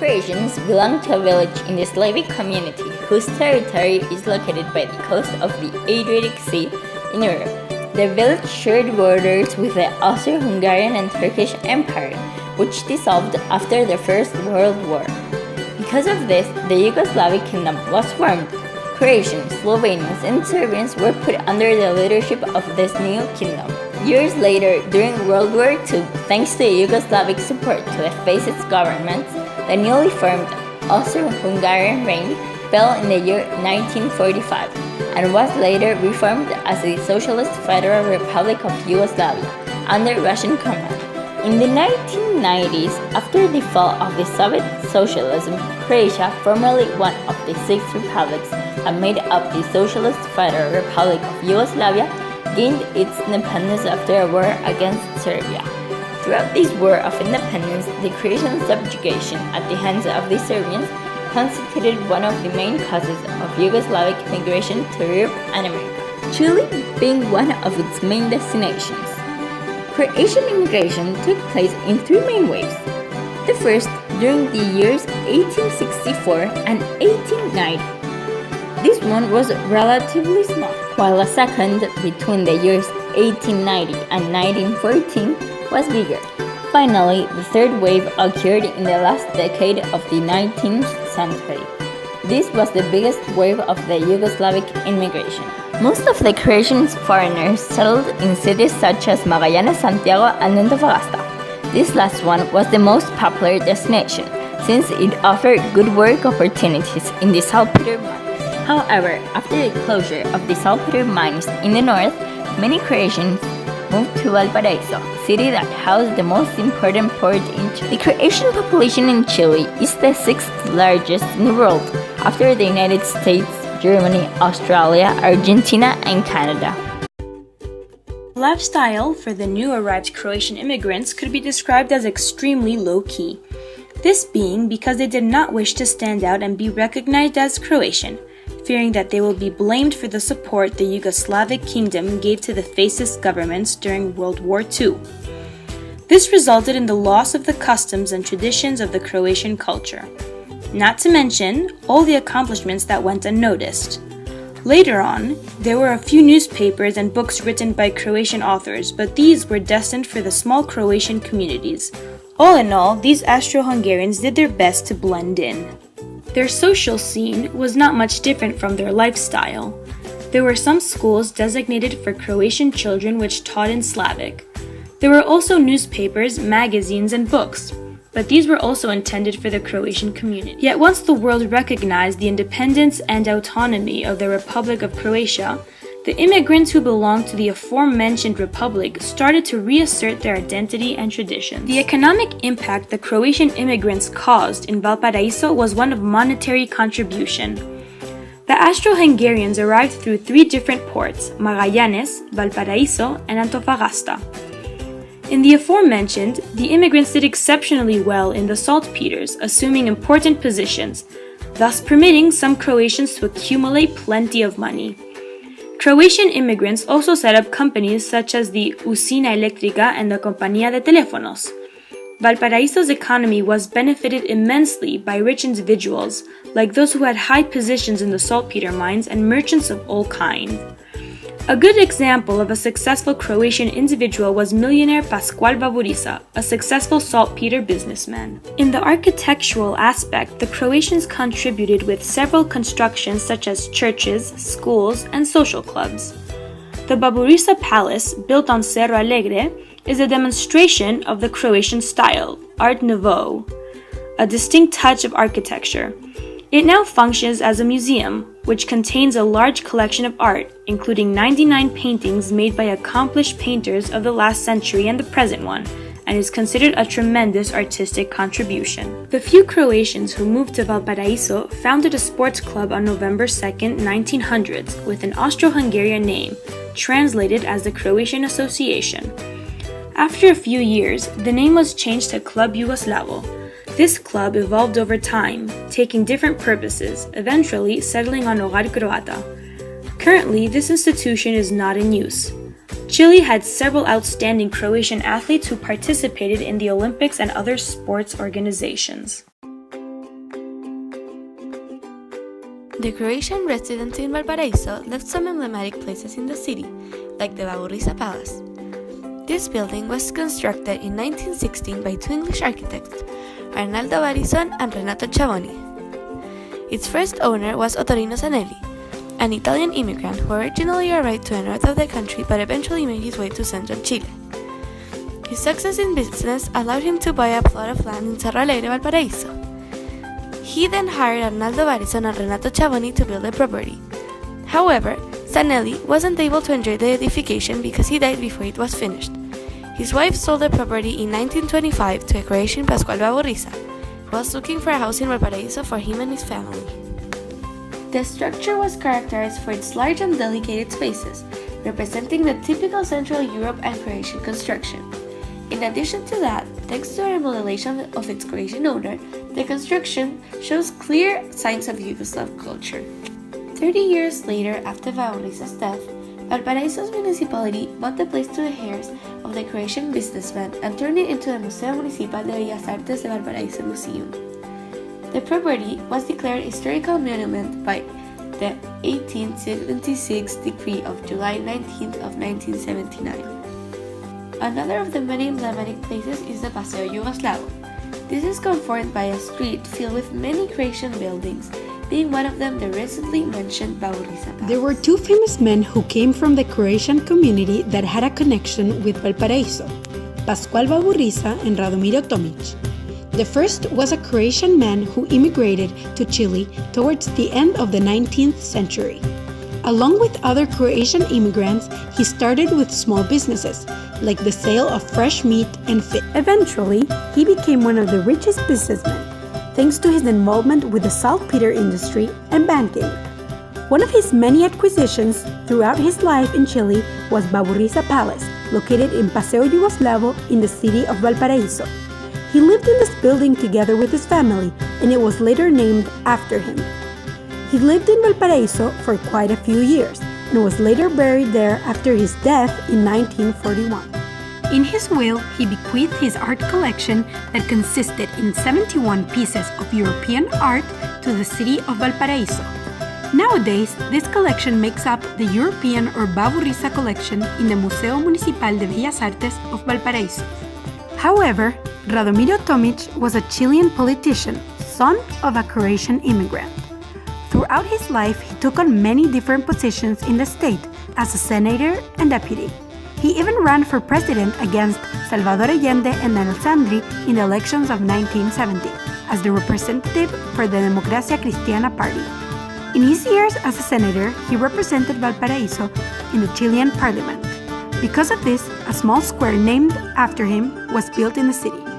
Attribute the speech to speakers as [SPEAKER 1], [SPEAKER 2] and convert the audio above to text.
[SPEAKER 1] Croatians belong to a village in the Slavic community whose territory is located by the coast of the Adriatic Sea in Europe. The village shared borders with the Austro-Hungarian and Turkish Empire, which dissolved after the First World War. Because of this, the Yugoslavic kingdom was formed. Croatians, Slovenians, and Serbians were put under the leadership of this new kingdom. Years later, during World War II, thanks to Yugoslavic support to the fascist governments, the newly formed Austro-Hungarian reign fell in the year 1945 and was later reformed as the Socialist Federal Republic of Yugoslavia under Russian command. In the 1990s, after the fall of the Soviet socialism, Croatia, formerly one of the 6 republics that made up the Socialist Federal Republic of Yugoslavia, gained its independence after a war against Serbia. Throughout this war of independence, the Croatian subjugation at the hands of the Serbians constituted one of the main causes of Yugoslavic migration to Europe and America, Chile being one of its main destinations. Croatian immigration took place in 3 main waves. The first during the years 1864 and 1890. This one was relatively small, while a second between the years 1890 and 1914 was bigger. Finally, the third wave occurred in the last decade of the 19th century. This was the biggest wave of the Yugoslavic immigration. Most of the Croatian foreigners settled in cities such as Magallanes, Santiago, and Antofagasta. This last one was the most popular destination, since it offered good work opportunities in the saltpeter mines. However, after the closure of the saltpeter mines in the north, many Croatians moved to Valparaiso, city that housed the most important port in Chile. The Croatian population in Chile is the 6th largest in the world, after the United States, Germany, Australia, Argentina, and Canada.
[SPEAKER 2] Lifestyle for the new arrived Croatian immigrants could be described as extremely low-key. This being because they did not wish to stand out and be recognized as Croatian, fearing that they will be blamed for the support the Yugoslavic kingdom gave to the fascist governments during World War II. This resulted in the loss of the customs and traditions of the Croatian culture. Not to mention all the accomplishments that went unnoticed. Later on, there were a few newspapers and books written by Croatian authors, but these were destined for the small Croatian communities. All in all, these Austro-Hungarians did their best to blend in. Their social scene was not much different from their lifestyle. There were some schools designated for Croatian children which taught in Slavic. There were also newspapers, magazines, and books, but these were also intended for the Croatian community. Yet once the world recognized the independence and autonomy of the Republic of Croatia, the immigrants who belonged to the aforementioned republic started to reassert their identity and traditions. The economic impact the Croatian immigrants caused in Valparaiso was one of monetary contribution. The Austro-Hungarians arrived through 3 different ports, Magallanes, Valparaiso, and Antofagasta. In the aforementioned, the immigrants did exceptionally well in the saltpeters, assuming important positions, thus permitting some Croatians to accumulate plenty of money. Croatian immigrants also set up companies such as the Usina Electrica and the Compañía de Teléfonos. Valparaiso's economy was benefited immensely by rich individuals, like those who had high positions in the saltpeter mines and merchants of all kinds. A good example of a successful Croatian individual was millionaire Pascual Baburița, a successful saltpeter businessman. In the architectural aspect, the Croatians contributed with several constructions such as churches, schools, and social clubs. The Baburița Palace, built on Cerro Alegre, is a demonstration of the Croatian style, Art Nouveau, a distinct touch of architecture. It now functions as a museum, which contains a large collection of art, including 99 paintings made by accomplished painters of the last century and the present one, and is considered a tremendous artistic contribution. The few Croatians who moved to Valparaiso founded a sports club on November 2nd, 1900s, with an Austro-Hungarian name, translated as the Croatian Association. After a few years, the name was changed to Club Jugoslavo. This club evolved over time, taking different purposes, eventually settling on Nogar Croata. Currently, this institution is not in use. Chile had several outstanding Croatian athletes who participated in the Olympics and other sports organizations.
[SPEAKER 3] The Croatian residency in Valparaiso left some emblematic places in the city, like the Valparaiso Palace. This building was constructed in 1916 by two English architects, Arnaldo Barison and Renato Ciavoni. Its first owner was Ottorino Zanelli, an Italian immigrant who originally arrived to the north of the country but eventually made his way to central Chile. His success in business allowed him to buy a plot of land in Cerro Alegre, Valparaiso. He then hired Arnaldo Barison and Renato Ciavoni to build the property. However, Zanelli wasn't able to enjoy the edification because he died before it was finished. His wife sold the property in 1925 to a Croatian Pascual Baburriza, who was looking for a house in Valparaiso for him and his family. The structure was characterized for its large and delicate spaces, representing the typical Central Europe and Croatian construction. In addition to that, thanks to a remodelation of its Croatian owner, the construction shows clear signs of Yugoslav culture. 30 years later, after Baburriza's death, Valparaiso's municipality bought the place to the heirs of the Croatian businessman and turned it into the Museo Municipal de Bellas Artes de Valparaiso Museum. The property was declared a historical monument by the 1876 decree of July 19th of 1979. Another of the many emblematic places is the Paseo Yugoslavo. This is conformed by a street filled with many Croatian buildings, being one of them the recently mentioned Baburriza Palace.
[SPEAKER 4] There were two famous men who came from the Croatian community that had a connection with Valparaiso, Pascual Baburriza and Radomiro Tomic. The first was a Croatian man who immigrated to Chile towards the end of the 19th century. Along with other Croatian immigrants, he started with small businesses, like the sale of fresh meat and fish. Eventually, he became one of the richest businessmen, thanks to his involvement with the saltpeter industry and banking. One of his many acquisitions throughout his life in Chile was Baburriza Palace, located in Paseo Yugoslavo in the city of Valparaiso. He lived in this building together with his family, and it was later named after him. He lived in Valparaiso for quite a few years, and was later buried there after his death in 1941. In his will, he bequeathed his art collection that consisted in 71 pieces of European art to the city of Valparaiso. Nowadays, this collection makes up the European or Baburriza collection in the Museo Municipal de Bellas Artes of Valparaiso. However, Radomiro Tomic was a Chilean politician, son of a Croatian immigrant. Throughout his life, he took on many different positions in the state as a senator and deputy. He even ran for president against Salvador Allende and Daniel Sandri in the elections of 1970 as the representative for the Democracia Cristiana party. In his years as a senator, he represented Valparaiso in the Chilean parliament. Because of this, a small square named after him was built in the city.